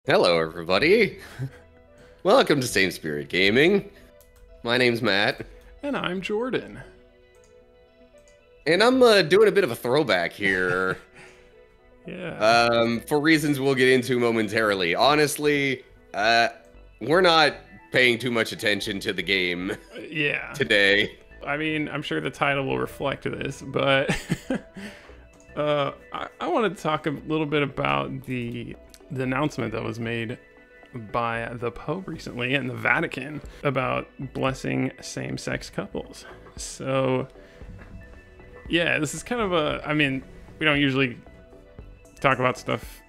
Hello, everybody. Welcome to Same Spirit Gaming. My name's Matt, And I'm Jordan. and I'm doing a bit of a throwback here Yeah. for reasons we'll get into momentarily. Honestly, we're not paying too much attention to the game Yeah. today. I mean, I'm sure the title will reflect this, but I wanted to talk a little bit about the announcement that was made by the Pope recently and the Vatican about blessing same-sex couples. So, yeah, this is kind of I mean, we don't usually talk about stuff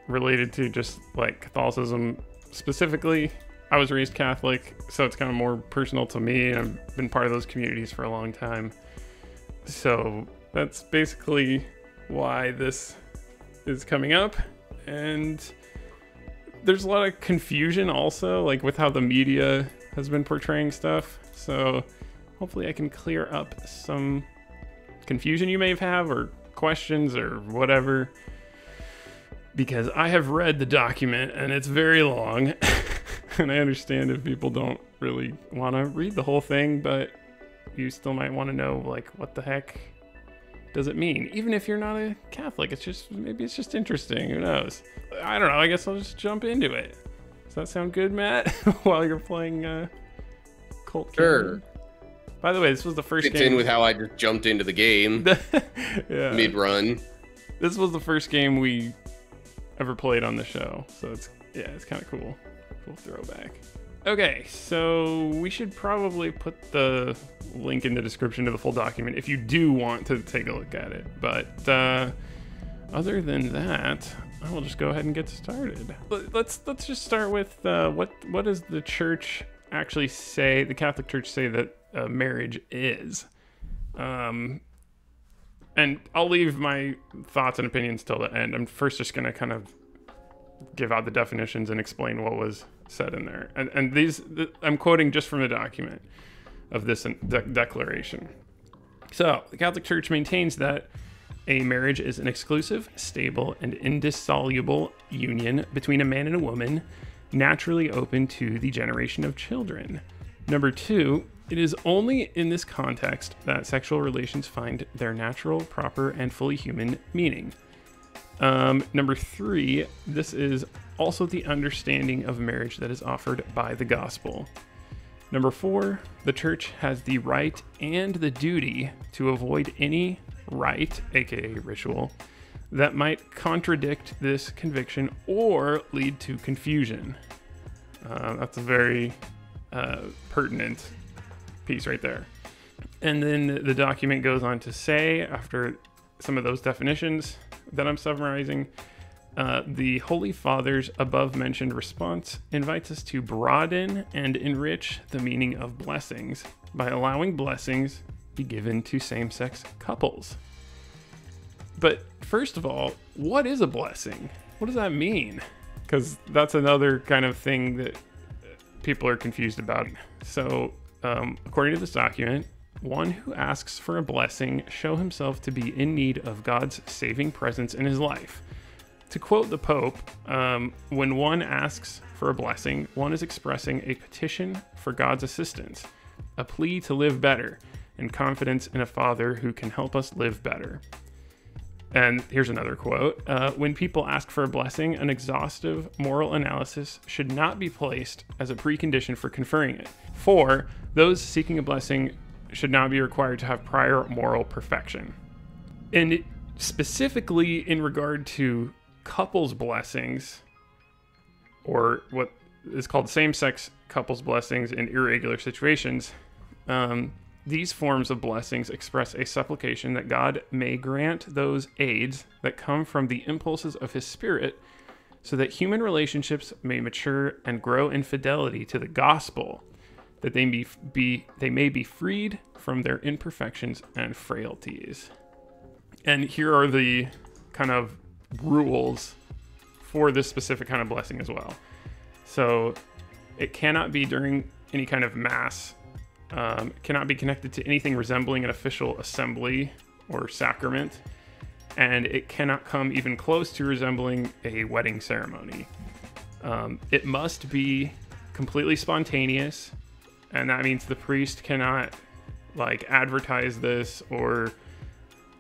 related to just like Catholicism specifically. I was raised Catholic, so it's kind of more personal to me, and I've been part of those communities for a long time. So that's basically why this is coming up. And there's a lot of confusion also, like with how the media has been portraying stuff. So hopefully I can clear up some confusion you may have or questions or whatever. Because I have read the document and it's very long. And I understand if people don't really want to read the whole thing, but you still might want to know, like, what the heck does it mean? Even if you're not a Catholic, maybe it's just interesting. Who knows? I don't know. I guess I'll just jump into it. Does that sound good, Matt? While you're playing Cult Sure. Campaign? By the way, this was the first Fits game. in with how I just jumped into the game Yeah. mid-run. This was the first game we ever played on the show, so it's kind of cool. Cool throwback. Okay, so we should probably put the link in the description to the full document if you do want to take a look at it. But other than that, I will just go ahead and get started. Let's just start with what does the church actually say? The Catholic Church say that marriage is. And I'll leave my thoughts and opinions till the end. I'm first just gonna kind of give out the definitions and explain what was said in there. And I'm quoting just from the document of this declaration. So, the Catholic Church maintains that a marriage is an exclusive, stable, and indissoluble union between a man and a woman, naturally open to the generation of children. Number two, it is only in this context that sexual relations find their natural, proper, and fully human meaning. Number three, this is also the understanding of marriage that is offered by the gospel. Number four, the church has the right and the duty to avoid any rite, aka ritual, that might contradict this conviction or lead to confusion. That's a very pertinent piece right there. And then the document goes on to say, after some of those definitions that I'm summarizing, the Holy Father's above mentioned response invites us to broaden and enrich the meaning of blessings by allowing blessings be given to same-sex couples. But first of all, what is a blessing? What does that mean? Because that's another kind of thing that people are confused about. So, according to this document, one who asks for a blessing show himself to be in need of God's saving presence in his life. To quote the Pope, when one asks for a blessing, one is expressing a petition for God's assistance, a plea to live better, and confidence in a Father who can help us live better. And here's another quote. When people ask for a blessing, an exhaustive moral analysis should not be placed as a precondition for conferring it. For those seeking a blessing should not be required to have prior moral perfection. And specifically in regard to couples blessings, or what is called same-sex couples blessings in irregular situations, these forms of blessings express a supplication that God may grant those aids that come from the impulses of his Spirit so that human relationships may mature and grow in fidelity to the gospel, that they may be freed from their imperfections and frailties. And here are the kind of rules for this specific kind of blessing as well. So it cannot be during any kind of mass, cannot be connected to anything resembling an official assembly or sacrament, and it cannot come even close to resembling a wedding ceremony. It must be completely spontaneous, and that means the priest cannot like advertise this or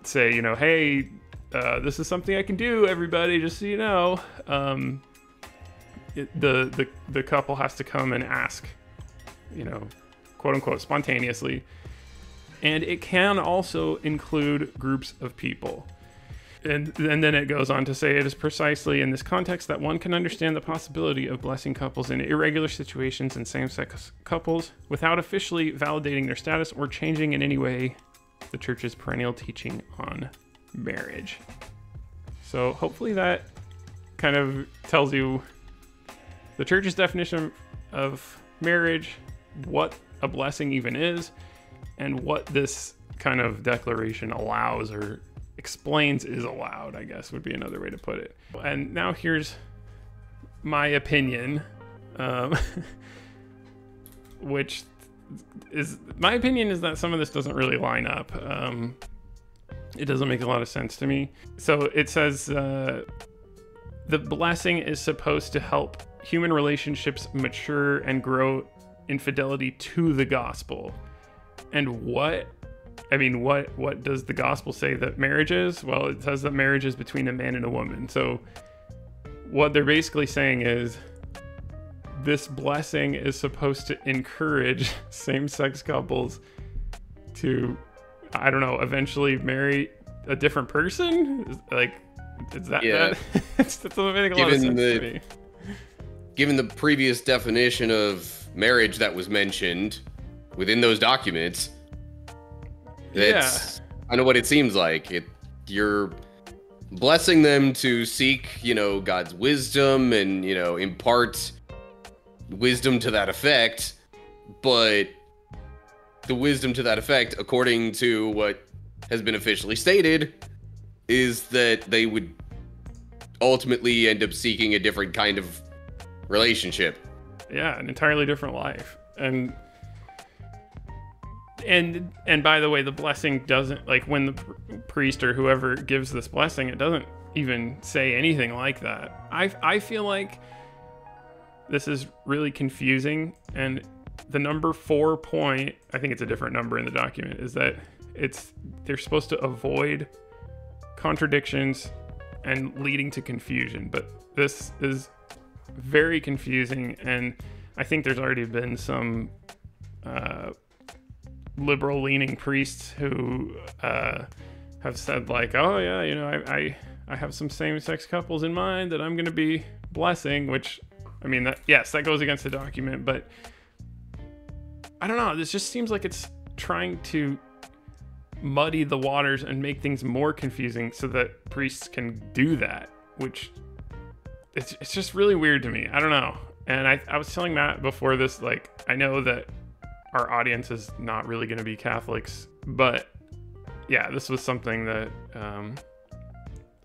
say, you know, hey, this is something I can do, everybody, just so you know. The couple has to come and ask, you know, quote unquote, spontaneously. And it can also include groups of people. And then it goes on to say, it is precisely in this context that one can understand the possibility of blessing couples in irregular situations and same-sex couples without officially validating their status or changing in any way the church's perennial teaching on marriage. So hopefully that kind of tells you the church's definition of marriage, what a blessing even is, and what this kind of declaration allows or explains is allowed, I guess would be another way to put it. And now here's my opinion, which is, my opinion is that some of this doesn't really line up. It doesn't make a lot of sense to me. So it says, the blessing is supposed to help human relationships mature and grow in fidelity to the gospel. And what does the gospel say that marriage is? Well, it says that marriage is between a man and a woman. So what they're basically saying is this blessing is supposed to encourage same-sex couples to, I don't know, eventually marry a different person? Like, is that, yeah. That doesn't make a lot of sense to me. Given the previous definition of marriage that was mentioned within those documents, that's kind of what it seems like. You're blessing them to seek, you know, God's wisdom and, you know, impart wisdom to that effect, but the wisdom to that effect, according to what has been officially stated, is that they would ultimately end up seeking a different kind of relationship. Yeah, an entirely different life. And by the way, the blessing doesn't, like, when the priest or whoever gives this blessing, it doesn't even say anything like that. I feel like this is really confusing, and the number 4 point, I think it's a different number in the document, is that they're supposed to avoid contradictions and leading to confusion, but this is very confusing, and I think there's already been some liberal-leaning priests who have said, like, oh yeah, you know, I have some same-sex couples in mind that I'm going to be blessing, which, I mean, that goes against the document, but I don't know, this just seems like it's trying to muddy the waters and make things more confusing so that priests can do that, which it's just really weird to me. I don't know. And I was telling Matt before this, like, I know that our audience is not really going to be Catholics, but yeah, this was something that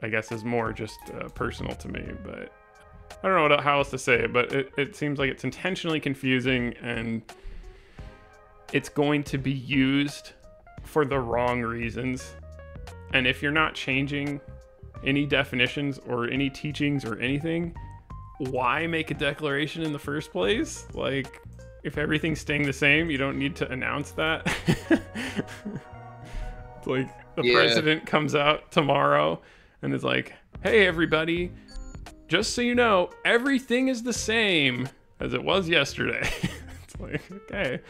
I guess is more just personal to me, but I don't know how else to say it, but it seems like it's intentionally confusing, and it's going to be used for the wrong reasons. And if you're not changing any definitions or any teachings or anything, why make a declaration in the first place? Like, if everything's staying the same, you don't need to announce that. Like, the president comes out tomorrow and is like, hey everybody, just so you know, everything is the same as it was yesterday. It's like, okay,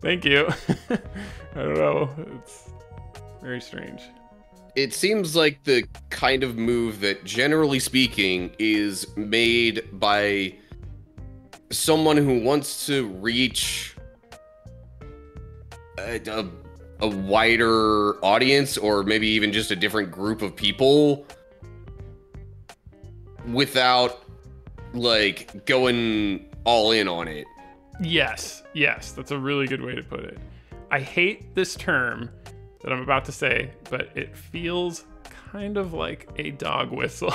thank you. I don't know, it's very strange. It seems like the kind of move that, generally speaking, is made by someone who wants to reach a wider audience, or maybe even just a different group of people, without, like, going all in on it. Yes, that's a really good way to put it. I hate this term that I'm about to say, but it feels kind of like a dog whistle.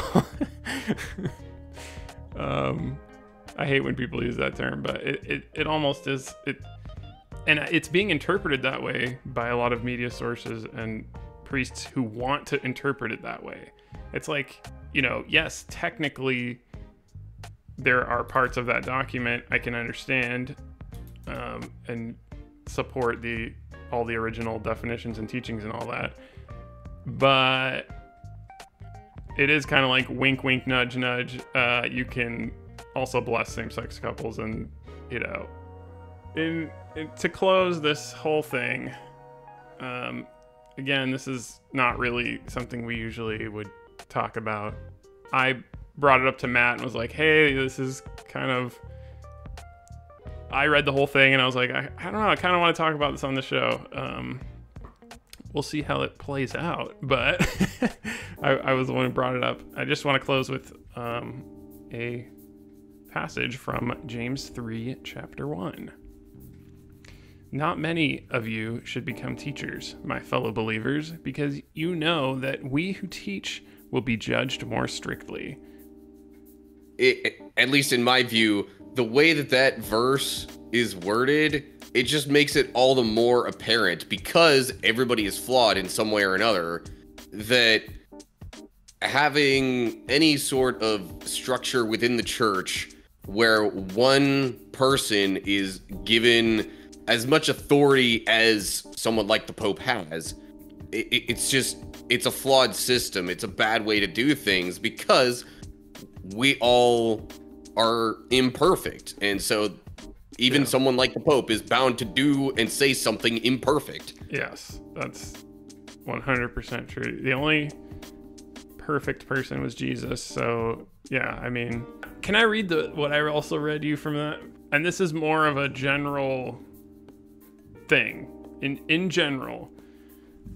I hate when people use that term, but it almost is. And it's being interpreted that way by a lot of media sources and priests who want to interpret it that way. It's like, you know, yes, technically there are parts of that document I can understand and support all the original definitions and teachings and all that. But it is kind of like wink, wink, nudge, nudge. You can also bless same-sex couples, and to close this whole thing. Again, this is not really something we usually would talk about. I brought it up to Matt and was like, hey, this is kind of... I read the whole thing and I was like, I don't know, I kind of want to talk about this on the show. We'll see how it plays out, but I was the one who brought it up. I just want to close with a passage from James 3, chapter 1. Not many of you should become teachers, my fellow believers, because you know that we who teach will be judged more strictly. At least in my view, the way that verse is worded, it just makes it all the more apparent, because everybody is flawed in some way or another, that having any sort of structure within the church where one person is given as much authority as someone like the Pope has, it's a flawed system. It's a bad way to do things, because we all are imperfect. And so even someone like the Pope is bound to do and say something imperfect. Yes, that's 100% true. The only perfect person was Jesus. So yeah, I mean, can I read what I also read you from that? And this is more of a general thing. In general,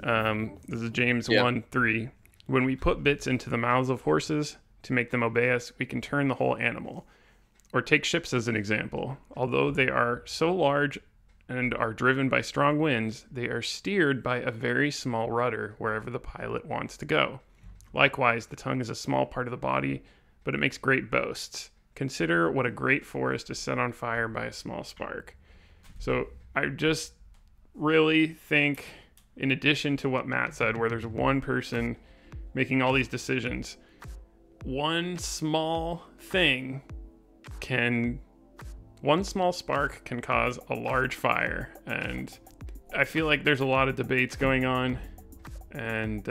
this is James 1:3. When we put bits into the mouths of horses to make them obey us, we can turn the whole animal. Or take ships as an example. Although they are so large and are driven by strong winds, they are steered by a very small rudder wherever the pilot wants to go. Likewise, the tongue is a small part of the body, but it makes great boasts. Consider what a great forest is set on fire by a small spark. So I just really think, in addition to what Matt said, where there's one person making all these decisions, one small spark can cause a large fire. And I feel like there's a lot of debates going on, and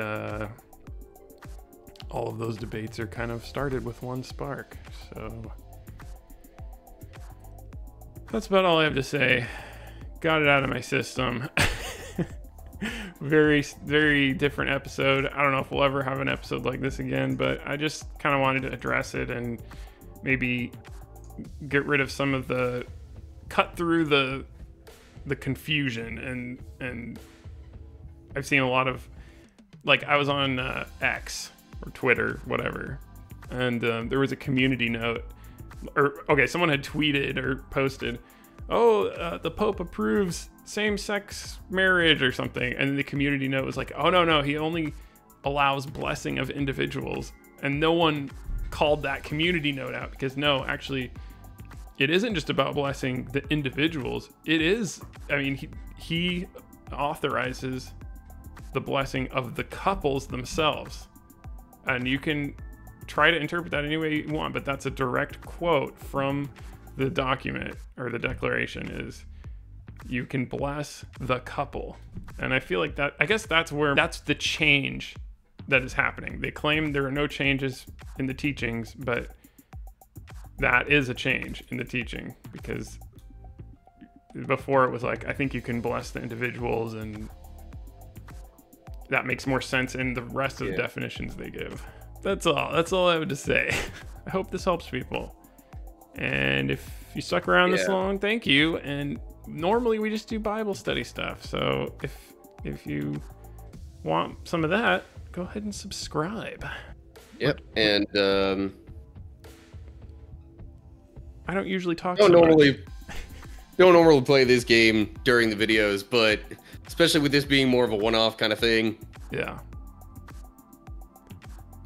all of those debates are kind of started with one spark. So that's about all I have to say. Got it out of my system. Very, very different episode. I don't know if we'll ever have an episode like this again, but I just kind of wanted to address it and maybe get rid of some of cut through the confusion. And I've seen a lot of, like, I was on X or Twitter, whatever, and there was a community note, someone had tweeted or posted, the Pope approves same-sex marriage or something, and the community note was like, oh no, he only allows blessing of individuals. And no one called that community note out, because no, actually, it isn't just about blessing the individuals. It is, I mean, he authorizes the blessing of the couples themselves, and you can try to interpret that any way you want, but that's a direct quote from the document, or the declaration, is you can bless the couple. And I feel like that's the change that is happening. They claim there are no changes in the teachings, but that is a change in the teaching, because before it was like, I think you can bless the individuals, and that makes more sense in the rest of the definitions they give. That's all I have to say. I hope this helps people. And if you stuck around this long, thank you. And normally we just do Bible study stuff. So if you want some of that, go ahead and subscribe. Yep. And I don't usually talk don't normally play this game during the videos, but especially with this being more of a one-off kind of thing. Yeah.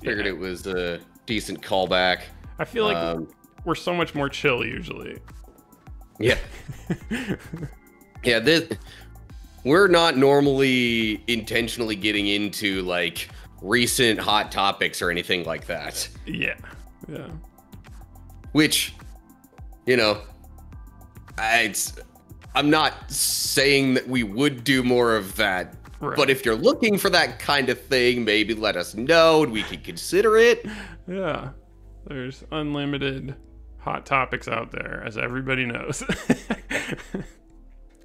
Figured it was a decent callback. I feel like we're so much more chill usually. Yeah. Yeah, we're not normally intentionally getting into like recent hot topics or anything like that. Yeah. which, I'm not saying that we would do more of that. Right. But if you're looking for that kind of thing, maybe let us know and we can consider it. Yeah. There's unlimited hot topics out there, as everybody knows.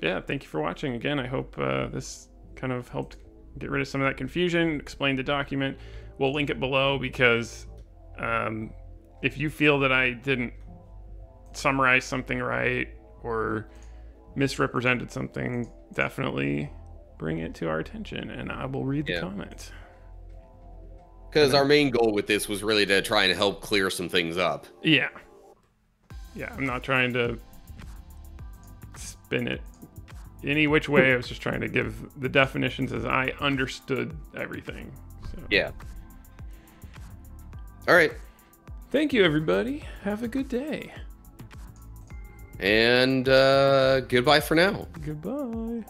Yeah, thank you for watching. Again, I hope this kind of helped get rid of some of that confusion, explain the document. We'll link it below because if you feel that I didn't summarize something right or misrepresented something, definitely bring it to our attention and I will read the comments. Because our main goal with this was really to try and help clear some things up. Yeah. Yeah, I'm not trying to spin it any which way. I was just trying to give the definitions as I understood everything. So. Yeah. All right. Thank you, everybody. Have a good day. And goodbye for now. Goodbye.